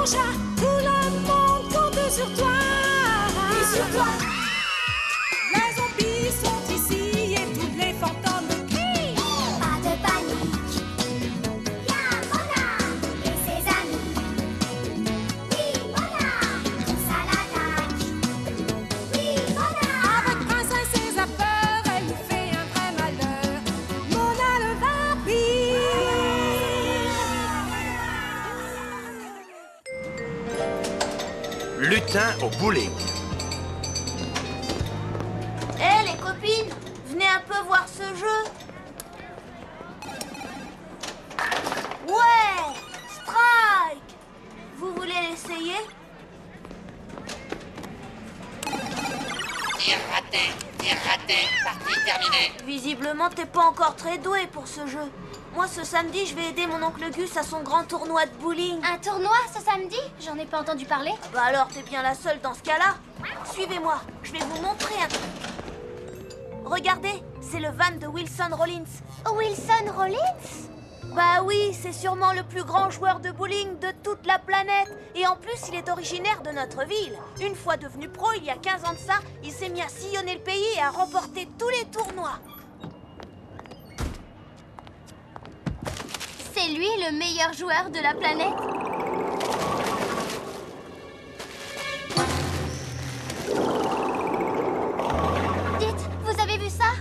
chat, tout le monde compte sur toi. Et sur toi. Les zombies sont ici et tous les fantômes crient. Pas de panique. Y'a Mona et ses amis. Oui, Mona, tous à l'attaque. Oui, Mona. Avec Princesse et sa peur, elle nous fait un vrai malheur. Mona le vampire. Lutin au bowling. Hé les copines, venez un peu voir ce jeu. Ouais, Strike. Vous voulez l'essayer? Tir raté, partie terminée. Visiblement, t'es pas encore très doué pour ce jeu. Moi, ce samedi, je vais aider mon oncle Gus à son grand tournoi de bowling. Un tournoi ce samedi? J'en ai pas entendu parler. Ah bah alors, t'es bien la seule dans ce cas-là. Suivez-moi, je vais vous montrer un truc. Regardez, c'est le van de Wilson Rollins. Wilson Rollins? Bah oui, c'est sûrement le plus grand joueur de bowling de toute la planète. Et en plus, il est originaire de notre ville. Une fois devenu pro, il y a 15 ans de ça, il s'est mis à sillonner le pays et à remporter tous les tournois. C'est lui le meilleur joueur de la planète? Dites, vous avez vu ça?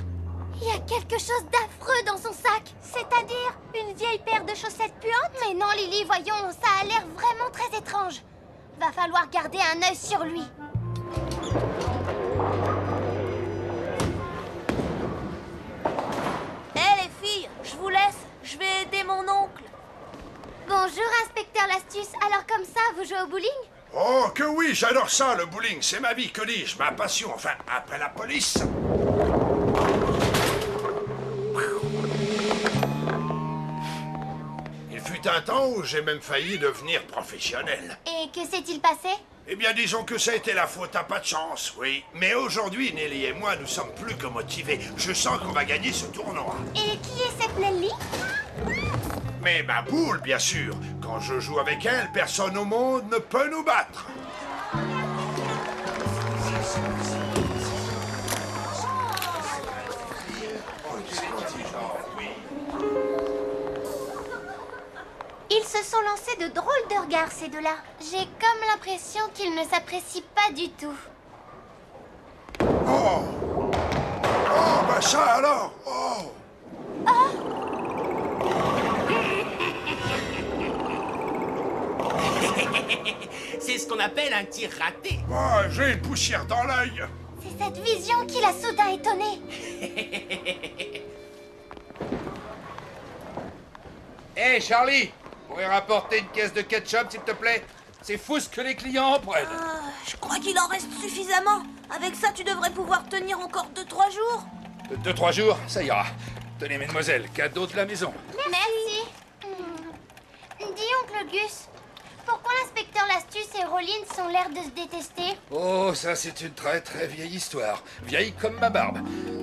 Il y a quelque chose d'affreux dans son sac. C'est-à-dire une vieille paire de chaussettes puantes? Mais non, Lily, voyons, ça a l'air vraiment très étrange. Va falloir garder un œil sur lui. Hé les filles, je vous laisse, je vais aider mon oncle. Bonjour, inspecteur Lastus. Alors comme ça, vous jouez au bowling? Oh, que oui, j'adore ça, le bowling. C'est ma vie, que dis-je, ma passion, enfin, après la police. Il fut un temps où j'ai même failli devenir professionnel. Et que s'est-il passé? Eh bien, disons que ça a été la faute à pas de chance, oui. Mais aujourd'hui, Nelly et moi, nous sommes plus que motivés. Je sens qu'on va gagner ce tournoi. Et qui est cette Nelly? Mais ma boule, bien sûr. Quand je joue avec elle, personne au monde ne peut nous battre. Ils se sont lancés de drôles de regards, ces deux-là. J'ai comme l'impression qu'ils ne s'apprécient pas du tout. Oh! Oh, bah ça alors! Oh! C'est ce qu'on appelle un tir raté. Oh, j'ai une poussière dans l'œil! C'est cette vision qui l'a soudain étonné. Hé, Charlie, pourrais rapporter une caisse de ketchup, s'il te plaît? C'est fou ce que les clients en prennent. Je crois qu'il en reste suffisamment. Avec ça, tu devrais pouvoir tenir encore 2-3 jours. 2-3 jours, ça ira. Tenez, mesdemoiselles, cadeau de la maison. Merci. Dis, oncle Gus, pourquoi l'inspecteur Lastus et Rollins ont l'air de se détester? Oh, ça c'est une très très vieille histoire. Vieille comme ma barbe.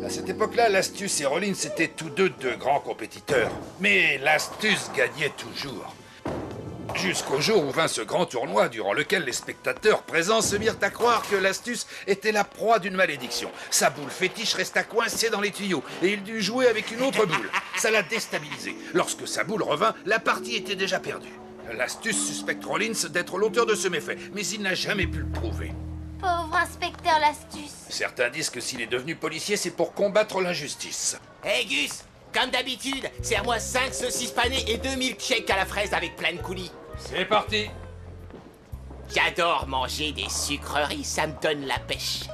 À cette époque-là, Lastus et Rollins étaient tous deux de grands compétiteurs. Mais Lastus gagnait toujours. Jusqu'au jour où vint ce grand tournoi durant lequel les spectateurs présents se mirent à croire que Lastus était la proie d'une malédiction. Sa boule fétiche resta coincée dans les tuyaux et il dut jouer avec une autre boule. Ça l'a déstabilisé. Lorsque sa boule revint, la partie était déjà perdue. Lastus suspecte Rollins d'être l'auteur de ce méfait, mais il n'a jamais pu le prouver. Pauvre inspecteur Lastus. Certains disent que s'il est devenu policier, c'est pour combattre l'injustice. Hé Gus, comme d'habitude, serre-moi 5 saucisses panées et 2 milkshakes à la fraise avec plein de coulis. C'est parti. J'adore manger des sucreries, ça me donne la pêche.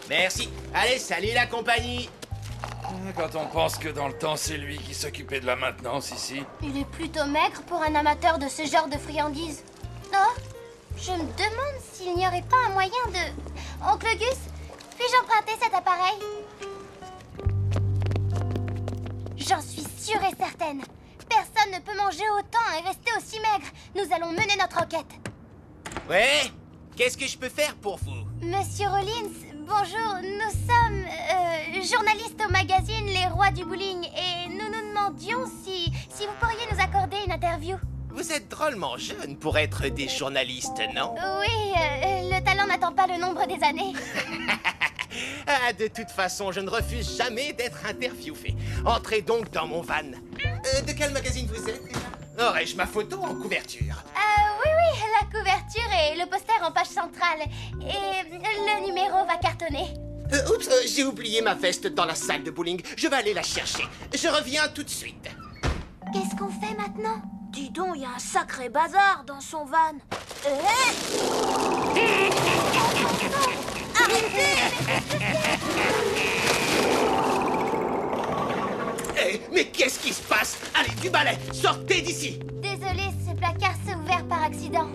Merci. Allez, salut la compagnie. Quand on pense que dans le temps, c'est lui qui s'occupait de la maintenance ici. Il est plutôt maigre pour un amateur de ce genre de friandises. Oh, je me demande s'il n'y aurait pas un moyen de... Oncle Gus, puis-je emprunter cet appareil? J'en suis sûre et certaine. Personne ne peut manger autant et rester aussi maigre. Nous allons mener notre enquête. Ouais, qu'est-ce que je peux faire pour vous? Monsieur Rollins, bonjour. Nous sommes journalistes au magazine Les Rois du Bowling et nous nous demandions si vous pourriez nous accorder une interview. Vous êtes drôlement jeune pour être des journalistes, non? Oui, le talent n'attend pas le nombre des années. Ah, de toute façon, je ne refuse jamais d'être interviewé. Entrez donc dans mon van. De quel magazine vous êtes, déjà? Aurais-je ma photo en couverture? Oui, la couverture et le poster en page centrale. Et le numéro va cartonner. Oups, j'ai oublié ma veste dans la salle de bowling. Je vais aller la chercher. Je reviens tout de suite. Qu'est-ce qu'on fait maintenant? Dis donc, il y a un sacré bazar dans son van. Mais qu'est-ce qui se passe? Allez, du balai, sortez d'ici! Désolée, ce placard s'est ouvert par accident.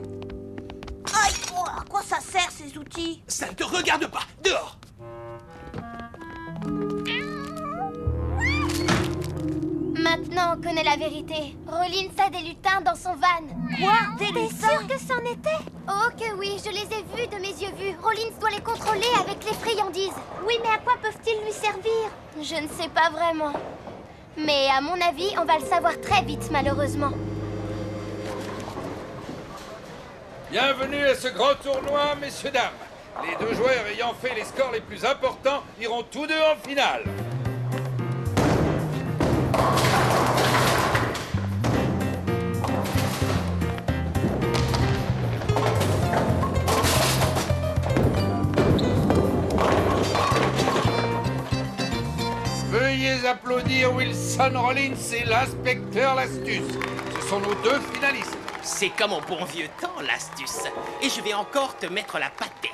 Aïe, oh, à quoi ça sert ces outils? Ça ne te regarde pas! Dehors! Maintenant, on connaît la vérité. Rollins a des lutins dans son van. Quoi? Des T'es lutins? sûr que c'en était? Oh que oui, je les ai vus de mes yeux vus. Rollins doit les contrôler avec les friandises. Oui, mais à quoi peuvent-ils lui servir? Je ne sais pas vraiment. Mais à mon avis, on va le savoir très vite, malheureusement. Bienvenue à ce grand tournoi, messieurs, dames. Les deux joueurs ayant fait les scores les plus importants iront tous deux en finale. Veuillez applaudir Wilson Rollins et l'inspecteur L'Astuce. Ce sont nos deux finalistes. C'est comme au bon vieux temps, l'astuce. Et je vais encore te mettre la pâtée.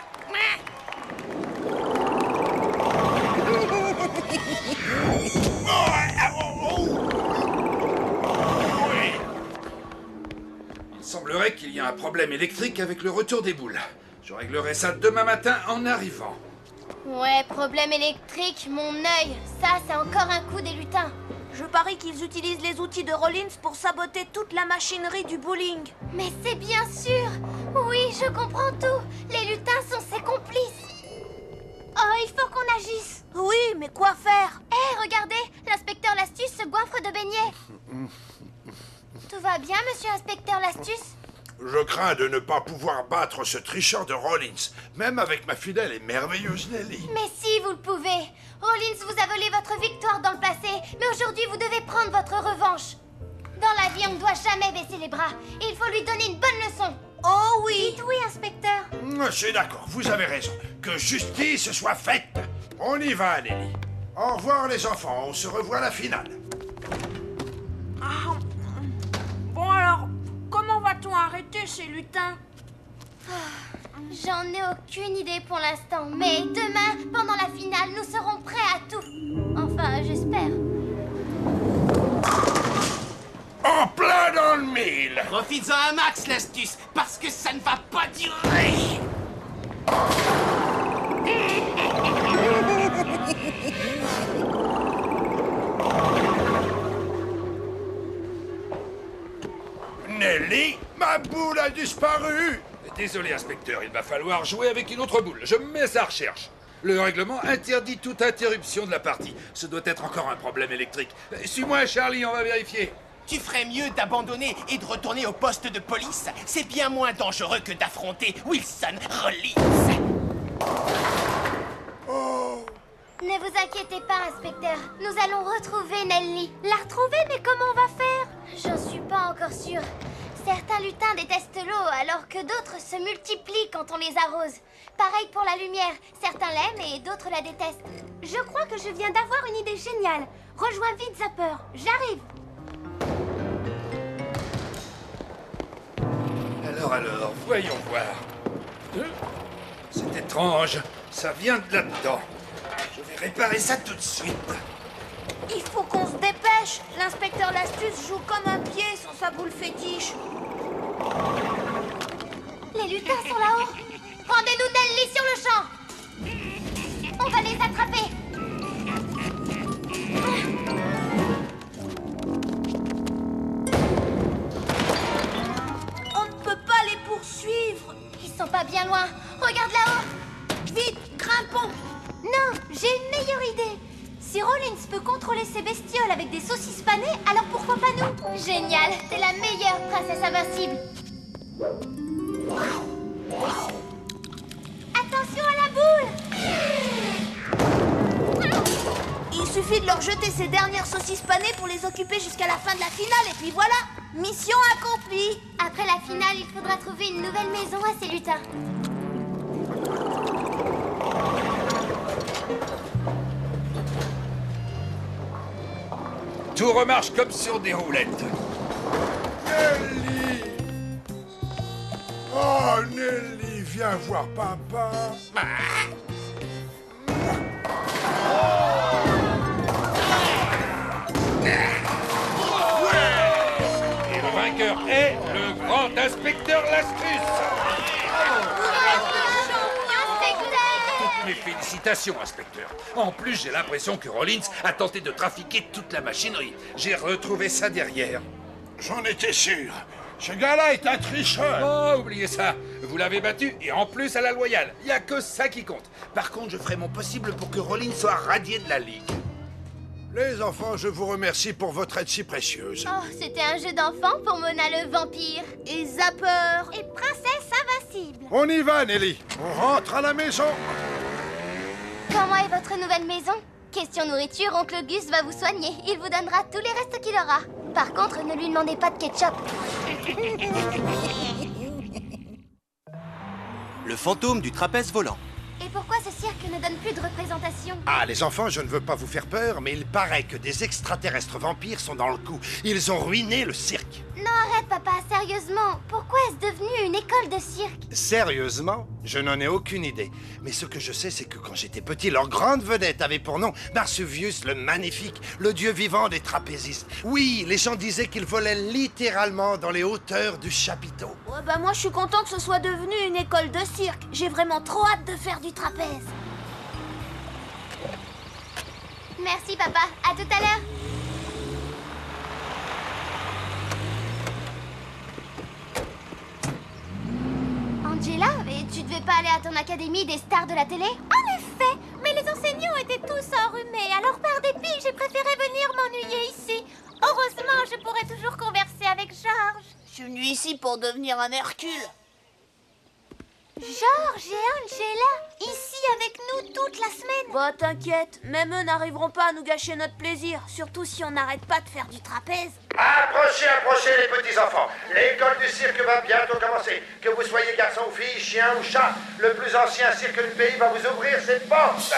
Il semblerait qu'il y ait un problème électrique avec le retour des boules. Je réglerai ça demain matin en arrivant. Ouais, problème électrique, mon œil. Ça, c'est encore un coup des lutins. Je parie qu'ils utilisent les outils de Rollins pour saboter toute la machinerie du bowling. Mais c'est bien sûr. Oui, je comprends tout. Les lutins sont ses complices. Oh, il faut qu'on agisse. Oui, mais quoi faire? Hé, regardez, l'inspecteur L'Astuce se goinfre de beignets. Tout va bien, monsieur inspecteur L'Astuce? Je crains de ne pas pouvoir battre ce tricheur de Rollins, même avec ma fidèle et merveilleuse Nelly. Mais si, vous le pouvez. Rollins vous a volé votre victoire dans le passé, mais aujourd'hui, vous devez prendre votre revanche. Dans la vie, on ne doit jamais baisser les bras. Et il faut lui donner une bonne leçon. Oh oui! Dites oui, inspecteur. Je suis d'accord, vous avez raison. Que justice soit faite. On y va, Nelly. Au revoir, les enfants. On se revoit à la finale. Bon alors, comment va-t-on arrêter ces lutins? J'en ai aucune idée pour l'instant, mais demain, pendant la finale, nous serons prêts à tout. Enfin, j'espère. En plein dans le mille. Profites-en un max, l'astuce, parce que ça ne va pas durer. Nelly, ma boule a disparu. Désolé, inspecteur, il va falloir jouer avec une autre boule. Je me mets à sa recherche. Le règlement interdit toute interruption de la partie. Ce doit être encore un problème électrique. Suis-moi, Charlie, on va vérifier. Tu ferais mieux d'abandonner et de retourner au poste de police. C'est bien moins dangereux que d'affronter Wilson Rollins. Ne vous inquiétez pas, inspecteur. Nous allons retrouver Nelly. La retrouver, mais comment on va faire? J'en suis pas encore sûre. Certains lutins détestent l'eau, alors que d'autres se multiplient quand on les arrose. Pareil pour la lumière. Certains l'aiment et d'autres la détestent. Je crois que je viens d'avoir une idée géniale. Rejoins vite Zapper. J'arrive. Alors, voyons voir. C'est étrange. Ça vient de là-dedans. Je vais réparer ça tout de suite. Il faut qu'on se dépêche. L'inspecteur L'Astuce joue comme un pied sans sa boule fétiche. Les lutins sont là-haut. Rendez-nous Nelly sur le champ. On va les attraper. On ne peut pas les poursuivre. Ils sont pas bien loin. Regarde là-haut. Vite, grimpons. Non, j'ai une meilleure idée. Si Rollins peut contrôler ses bestioles avec des saucisses panées, alors pourquoi pas nous? Génial, t'es la meilleure princesse invincible. Attention à la boule! Il suffit de leur jeter ces dernières saucisses panées pour les occuper jusqu'à la fin de la finale et puis voilà, mission accomplie. Après la finale, il faudra trouver une nouvelle maison à ces lutins. Tout remarche comme sur des roulettes. Nelly! Oh, Nelly, viens voir papa. Et le vainqueur est le grand inspecteur Lastus. Toutes mes félicitations, inspecteur. En plus, j'ai l'impression que Rollins a tenté de trafiquer toute la machinerie. J'ai retrouvé ça derrière. J'en étais sûr. Ce gars-là est un tricheur. Oh, oubliez ça. Vous l'avez battu et en plus à la loyale. Il n'y a que ça qui compte. Par contre, je ferai mon possible pour que Rollins soit radié de la Ligue. Les enfants, je vous remercie pour votre aide si précieuse. Oh, c'était un jeu d'enfant pour Mona le vampire. Et Zapper. Et princesse invincible. On y va, Nelly. On rentre à la maison. Comment est votre nouvelle maison? Question nourriture, oncle Gus va vous soigner. Il vous donnera tous les restes qu'il aura. Par contre, ne lui demandez pas de ketchup. Le fantôme du trapèze volant. Et pourquoi ce cirque ne donne plus de représentation? Ah, les enfants, je ne veux pas vous faire peur, mais il paraît que des extraterrestres vampires sont dans le coup. Ils ont ruiné le cirque. Non, arrête, papa, sérieusement. Pourquoi est-ce devenu une école de cirque? Sérieusement? Je n'en ai aucune idée. Mais ce que je sais, c'est que quand j'étais petit, leur grande vedette avait pour nom Marsuvius le Magnifique, le dieu vivant des trapézistes. Oui, les gens disaient qu'il volait littéralement dans les hauteurs du chapiteau. Ouais, bah moi je suis content que ce soit devenu une école de cirque. J'ai vraiment trop hâte de faire du trapèze. Merci, papa. À tout à l'heure. Angela, mais tu devais pas aller à ton académie des stars de la télé? En effet, mais les enseignants étaient tous enrhumés, alors par dépit, j'ai préféré venir m'ennuyer ici. Heureusement, je pourrais toujours converser avec George. Je suis venu ici pour devenir un Hercule. George et Angela, ici avec nous toute la semaine. Bah t'inquiète, même eux n'arriveront pas à nous gâcher notre plaisir, surtout si on n'arrête pas de faire du trapèze. Approchez, approchez les petits enfants. L'école du cirque va bientôt commencer. Que vous soyez garçon ou fille, chien ou chat, le plus ancien cirque du pays va vous ouvrir ses portes.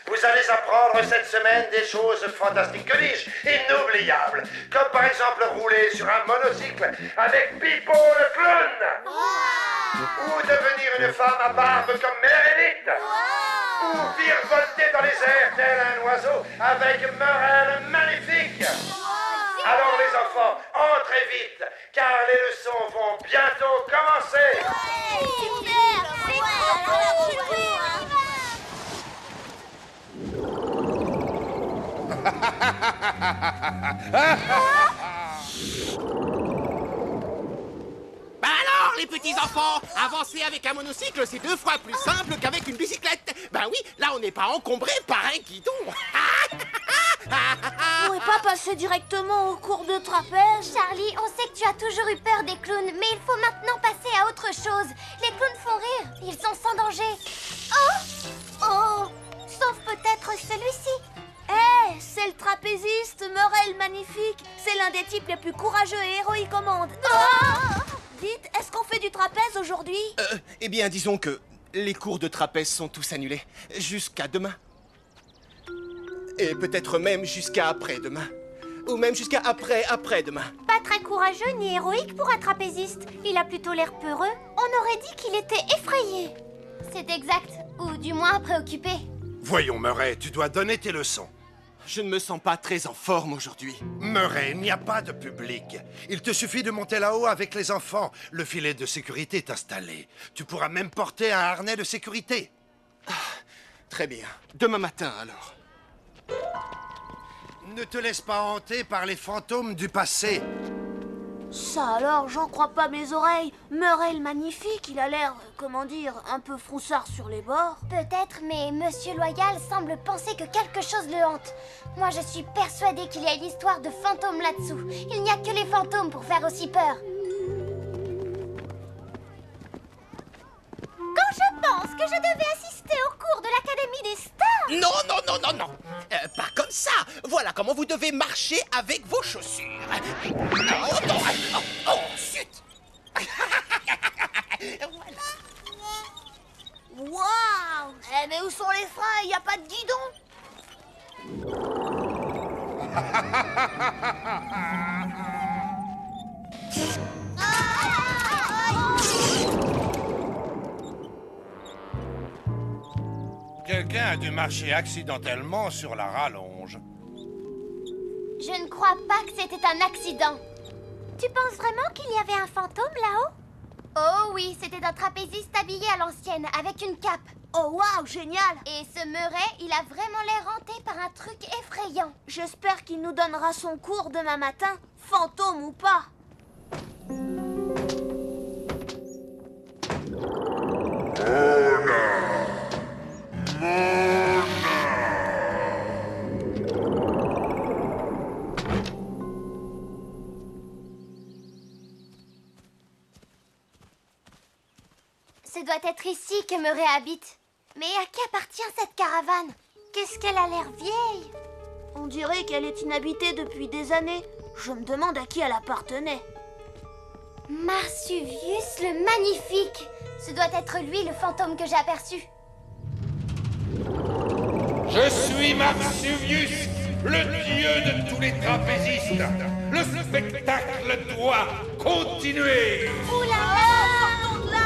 Vous allez apprendre cette semaine des choses fantastiques, que dis-je, inoubliables. Comme par exemple rouler sur un monocycle avec Pipo le clown. Ou devenir une femme à barbe comme Meredith. Ou virevolter dans les airs tel un oiseau avec Merlin le Magnifique. Alors les enfants, entrez vite, car les leçons vont bientôt commencer. Bah alors, les petits enfants, avancer avec un monocycle, c'est 2 fois plus simple qu'avec une bicyclette. Ben oui, là on n'est pas encombré par un guidon. On pourrait pas passer directement au cours de trapèze? Charlie, on sait que tu as toujours eu peur des clowns, mais il faut maintenant passer à autre chose. Les clowns font rire, ils sont sans danger. Oh! Oh! Sauf peut-être celui-ci. Hé, c'est le trapéziste Merel Magnifique. C'est l'un des types les plus courageux et héroïques au monde. Dites, est-ce qu'on fait du trapèze aujourd'hui? Eh bien, disons que les cours de trapèze sont tous annulés. Jusqu'à demain. Et peut-être même jusqu'à après-demain. Ou même jusqu'à après-après-demain. Pas très courageux ni héroïque pour un trapéziste. Il a plutôt l'air peureux. On aurait dit qu'il était effrayé. C'est exact, ou du moins préoccupé. Voyons, Murray, tu dois donner tes leçons. Je ne me sens pas très en forme aujourd'hui. Murray, il n'y a pas de public. Il te suffit de monter là-haut avec les enfants. Le filet de sécurité est installé. Tu pourras même porter un harnais de sécurité. Très bien. Demain matin, alors. Ne te laisse pas hanter par les fantômes du passé. Ça alors, j'en crois pas mes oreilles. Murray le Magnifique, il a l'air, comment dire, un peu froussard sur les bords. Peut-être, mais Monsieur Loyal semble penser que quelque chose le hante. Moi, je suis persuadée qu'il y a une histoire de fantôme là-dessous. Il n'y a que les fantômes pour faire aussi peur. Quand je pense que je devais assister au cours de l'Académie des Stars... Non, non, non, non, non. Pas comme ça. Voilà comment vous devez marcher avec vos chaussures. Oh, non. Oh, zut. Voilà. Waouh! Eh, mais où sont les freins? Il n'y a pas de guidon. Quelqu'un a dû marcher accidentellement sur la rallonge. Je ne crois pas que c'était un accident. Tu penses vraiment qu'il y avait un fantôme là-haut? Oh oui, c'était un trapéziste habillé à l'ancienne, avec une cape. Oh waouh, génial! Et ce Murray, il a vraiment l'air hanté par un truc effrayant. J'espère qu'il nous donnera son cours demain matin, fantôme ou pas. Ce doit être ici que Murray habite. Mais à qui appartient cette caravane? Qu'est-ce qu'elle a l'air vieille? On dirait qu'elle est inhabitée depuis des années. Je me demande à qui elle appartenait. Marsuvius le Magnifique. Ce doit être lui le fantôme que j'ai aperçu. Je suis Marsuvius, le dieu de tous les trapézistes. Le spectacle doit continuer. Sortons de là!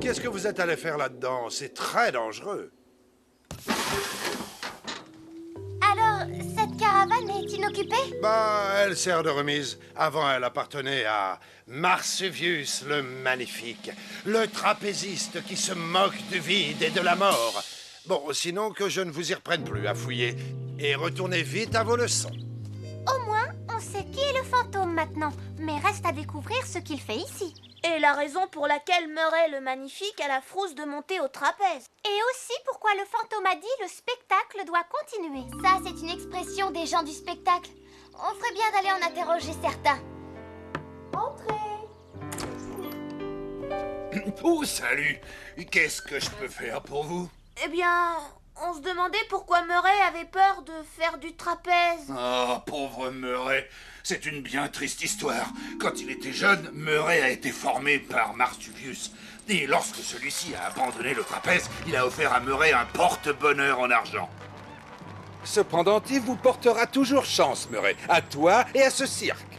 Qu'est-ce que vous êtes allé faire là-dedans? C'est très dangereux. Alors, cette caravane est inoccupée? Bah, elle sert de remise. Avant, elle appartenait à Marsuvius le Magnifique, le trapéziste qui se moque du vide et de la mort. Bon, sinon que je ne vous y reprenne plus à fouiller. Et retournez vite à vos leçons. Au moins, on sait qui est le fantôme maintenant. Mais reste à découvrir ce qu'il fait ici. Et la raison pour laquelle Murray le Magnifique a la frousse de monter au trapèze. Et aussi pourquoi le fantôme a dit le spectacle doit continuer. Ça, c'est une expression des gens du spectacle. On ferait bien d'aller en interroger certains. Entrez! Oh, salut. Qu'est-ce que je peux faire pour vous? Eh bien, on se demandait pourquoi Murray avait peur de faire du trapèze. Ah, pauvre Murray. C'est une bien triste histoire. Quand il était jeune, Murray a été formé par Marsuvius. Et lorsque celui-ci a abandonné le trapèze, il a offert à Murray un porte-bonheur en argent. Ce pendentif vous portera toujours chance, Murray, à toi et à ce cirque.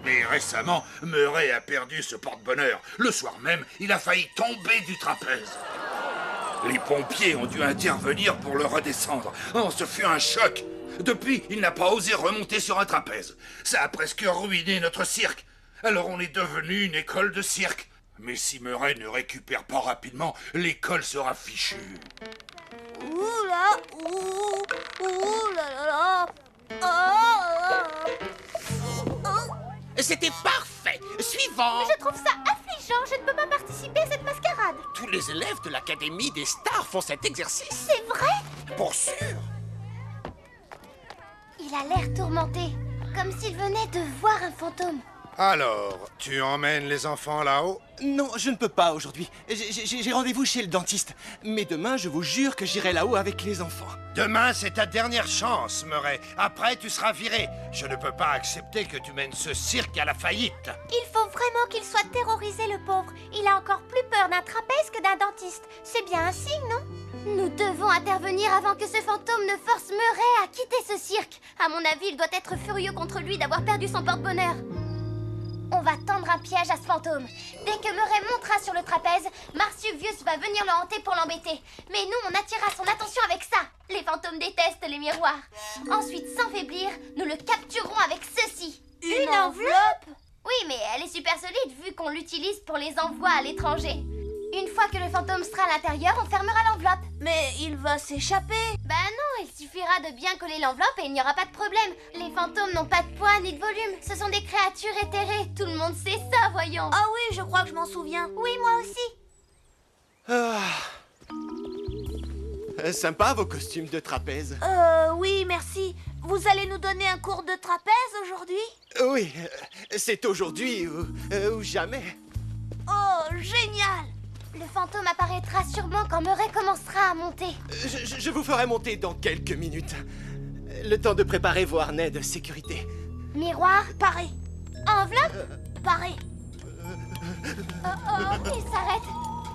Mais récemment, Murray a perdu ce porte-bonheur. Le soir même, il a failli tomber du trapèze. Les pompiers ont dû intervenir pour le redescendre. Oh, ce fut un choc. Depuis, il n'a pas osé remonter sur un trapèze. Ça a presque ruiné notre cirque. Alors on est devenu une école de cirque. Mais si Murray ne récupère pas rapidement, l'école sera fichue. Ouh là, ouh là là là. C'était parfait. Suivant. Je trouve ça affligeant. Je ne peux pas participer à cette mascarade. Tous les élèves de l'Académie des Stars font cet exercice. C'est vrai? Pour sûr. Il a l'air tourmenté. Comme s'il venait de voir un fantôme. Alors, tu emmènes les enfants là-haut? Non, je ne peux pas aujourd'hui. J'ai rendez-vous chez le dentiste. Mais demain, je vous jure que j'irai là-haut avec les enfants. Demain, c'est ta dernière chance, Murray. Après, tu seras viré. Je ne peux pas accepter que tu mènes ce cirque à la faillite. Il faut vraiment qu'il soit terrorisé, le pauvre. Il a encore plus peur d'un trapèze que d'un dentiste. C'est bien un signe, non? Nous devons intervenir avant que ce fantôme ne force Murray à quitter ce cirque. À mon avis, il doit être furieux contre lui d'avoir perdu son porte-bonheur. On va tendre un piège à ce fantôme. Dès que Murray montera sur le trapèze, Marsuvius va venir le hanter pour l'embêter. Mais nous, on attirera son attention avec ça. Les fantômes détestent les miroirs. Ensuite, sans faiblir, nous le capturerons avec ceci. Une enveloppe? Oui, mais elle est super solide vu qu'on l'utilise pour les envois à l'étranger. Une fois que le fantôme sera à l'intérieur, on fermera l'enveloppe. Mais il va s'échapper. Bah non, il suffira de bien coller l'enveloppe et il n'y aura pas de problème. Les fantômes n'ont pas de poids ni de volume. Ce sont des créatures éthérées. Tout le monde sait ça, voyons. Ah oui, je crois que je m'en souviens. Oui, moi aussi. Sympa vos costumes de trapèze. Oui, merci. Vous allez nous donner un cours de trapèze aujourd'hui? Oui, c'est aujourd'hui ou jamais. Oh, génial! Le fantôme apparaîtra sûrement quand Murray commencera à monter. Je vous ferai monter dans quelques minutes. Le temps de préparer vos harnais de sécurité. Miroir, Paré. enveloppe. Paré. Oh, il s'arrête.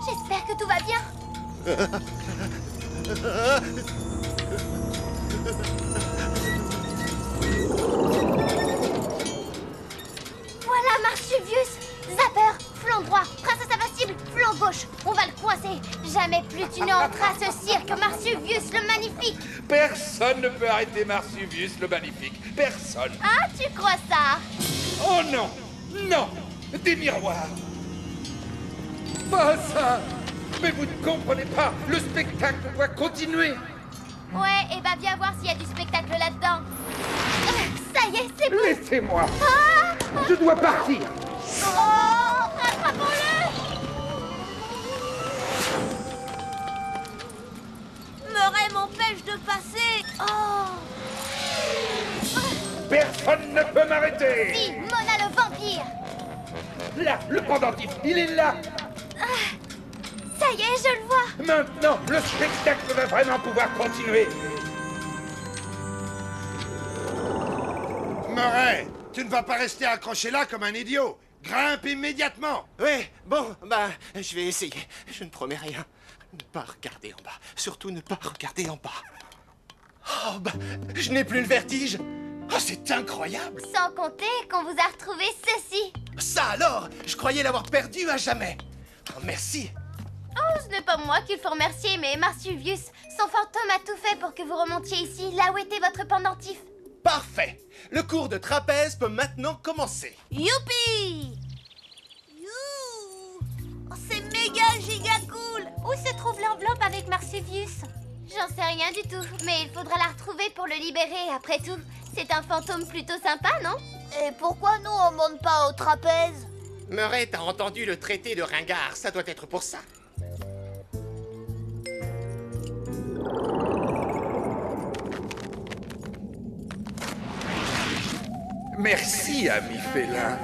J'espère que tout va bien. Voilà Marsuvius. Zapper, flanc droit. Princesse invincible, flanc gauche. On va le coincer. Jamais plus tu n'entreras à ce cirque, Marsuvius le magnifique. Personne ne peut arrêter Marsuvius le magnifique. Personne. Ah, tu crois ça? Oh non! Non! Des miroirs! Pas ça! Mais vous ne comprenez pas! Le spectacle doit continuer! Ouais, et bah viens voir s'il y a du spectacle là-dedans. Ça y est, c'est bon. Laissez-moi! Ah! Je dois partir! Oh, rattrapons-le! Murray m'empêche de passer. Oh! Personne ne peut m'arrêter! Si, Mona le vampire! Là, le pendentif, il est là! Ça y est, je le vois! Maintenant, le spectacle va vraiment pouvoir continuer! Murray, tu ne vas pas rester accroché là comme un idiot. Grimpe immédiatement. Oui, bon, bah, je vais essayer. Je ne promets rien. Ne pas regarder en bas. Surtout ne pas regarder en bas. Oh, bah, je n'ai plus le vertige. Oh, c'est incroyable. Sans compter qu'on vous a retrouvé ceci. Ça alors, je croyais l'avoir perdu à jamais. Oh, merci. Oh, ce n'est pas moi qu'il faut remercier, mais Marsuvius. Son fantôme a tout fait pour que vous remontiez ici, là où était votre pendentif. Parfait. Le cours de trapèze peut maintenant commencer. Youpi! You! Oh, c'est méga giga cool! Où se trouve l'enveloppe avec Marsuvius? J'en sais rien du tout, mais il faudra la retrouver pour le libérer, après tout. C'est un fantôme plutôt sympa, non? Et pourquoi nous on monte pas au trapèze? Murray, t'as entendu le traité de Ringard, ça doit être pour ça. Merci, ami félin.